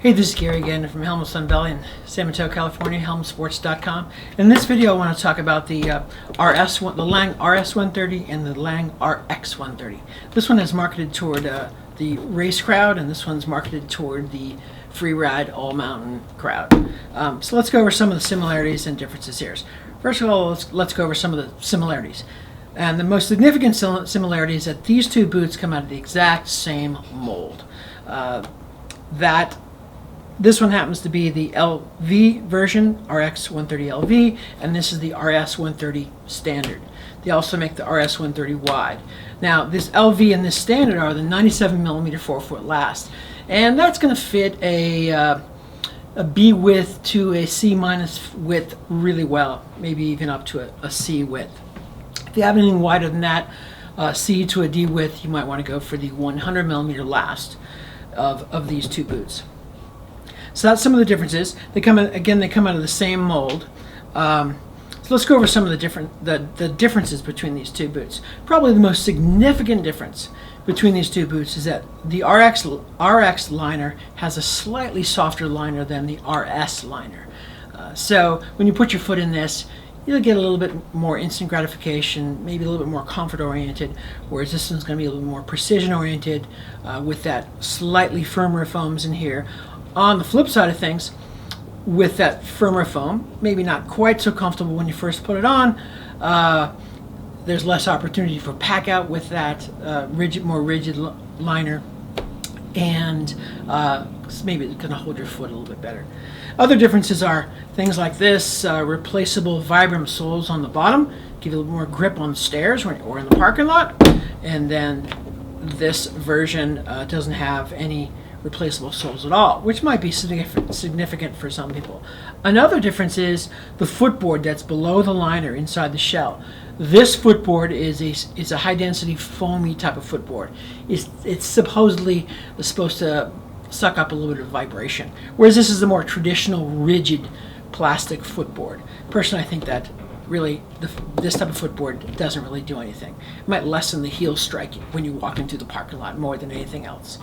Hey, this is Gary again from Helm Sun Valley in San Mateo, California, helmsports.com. In this video, I want to talk about the the Lange RS130 and the Lange RX130. This one is marketed toward the race crowd, and this one's marketed toward the free ride all mountain crowd. So let's go over some of the similarities and differences here. First of all, let's go over some of the similarities. And the most significant similarity is that these two boots come out of the exact same mold. This one happens to be the LV version, RX130 LV, and this is the RS130 standard. They also make the RS130 wide. Now, this LV and this standard are the 97 millimeter 4-foot last, and that's going to fit a B width to a C minus width really well, maybe even up to a C width. If you have anything wider than that, C to a D width, you might want to go for the 100 millimeter last of these two boots. So that's some of the differences. They come out of the same mold. So let's go over some of the differences between these two boots. Probably the most significant difference between these two boots is that the RX liner has a slightly softer liner than the RS liner. So when you put your foot in this, you'll get a little bit more instant gratification, maybe a little bit more comfort oriented, whereas this one's going to be a little more precision oriented with that slightly firmer foams in here. On the flip side of things, with that firmer foam, maybe not quite so comfortable when you first put it on, there's less opportunity for pack out with that more rigid liner, and maybe it's going to hold your foot a little bit better. Other differences are things like this, replaceable Vibram soles on the bottom, give you a little more grip on the stairs or in the parking lot, and then this version doesn't have any replaceable soles at all, which might be significant for some people. Another difference is the footboard that's below the liner inside the shell. This footboard is a high density foamy type of footboard. It's supposedly supposed to suck up a little bit of vibration, whereas this is a more traditional rigid plastic footboard. Personally, I think that really this type of footboard doesn't really do anything. It might lessen the heel strike when you walk into the parking lot more than anything else.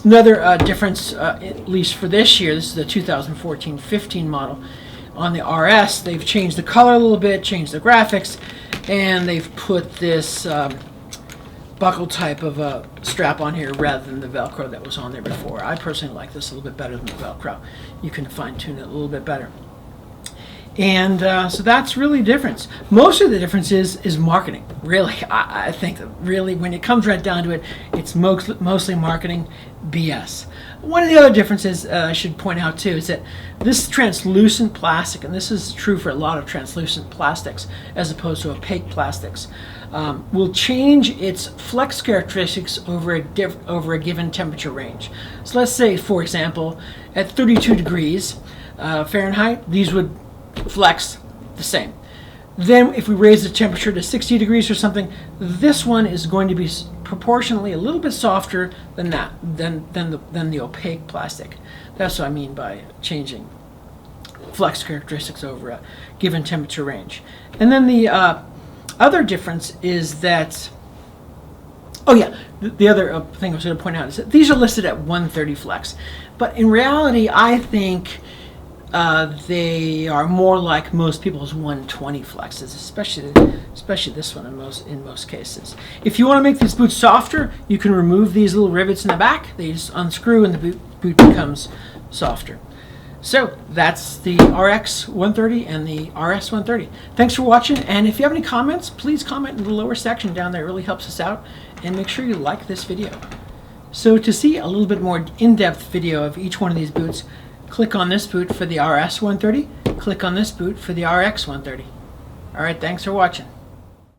Another difference, at least for this year, this is the 2014-15 model. On the RS, they've changed the color a little bit, changed the graphics, and they've put this buckle type of a strap on here rather than the Velcro that was on there before. I personally like this a little bit better than the Velcro. You can fine-tune it a little bit better. And so that's really the difference. Most of the difference is marketing. Really, I think that really when it comes right down to it, it's mostly marketing BS. One of the other differences I should point out too is that this translucent plastic, and this is true for a lot of translucent plastics as opposed to opaque plastics, will change its flex characteristics over a given temperature range. So let's say, for example, at 32 degrees Fahrenheit, these would flex the same. Then if we raise the temperature to 60 degrees or something, this one is going to be proportionally a little bit softer than the opaque plastic. That's what I mean by changing flex characteristics over a given temperature range. And then the other difference is that, the other thing I was going to point out is that these are listed at 130 flex, but in reality I think they are more like most people's 120 flexes, especially this one in most cases. If you want to make these boots softer, you can remove these little rivets in the back. They just unscrew and the boot becomes softer. So that's the RX130 and the RS130. Thanks for watching, and if you have any comments, please comment in the lower section down there. It really helps us out, and make sure you like this video. So to see a little bit more in-depth video of each one of these boots, click on this boot for the RS130, click on this boot for the RX130. Alright, thanks for watching.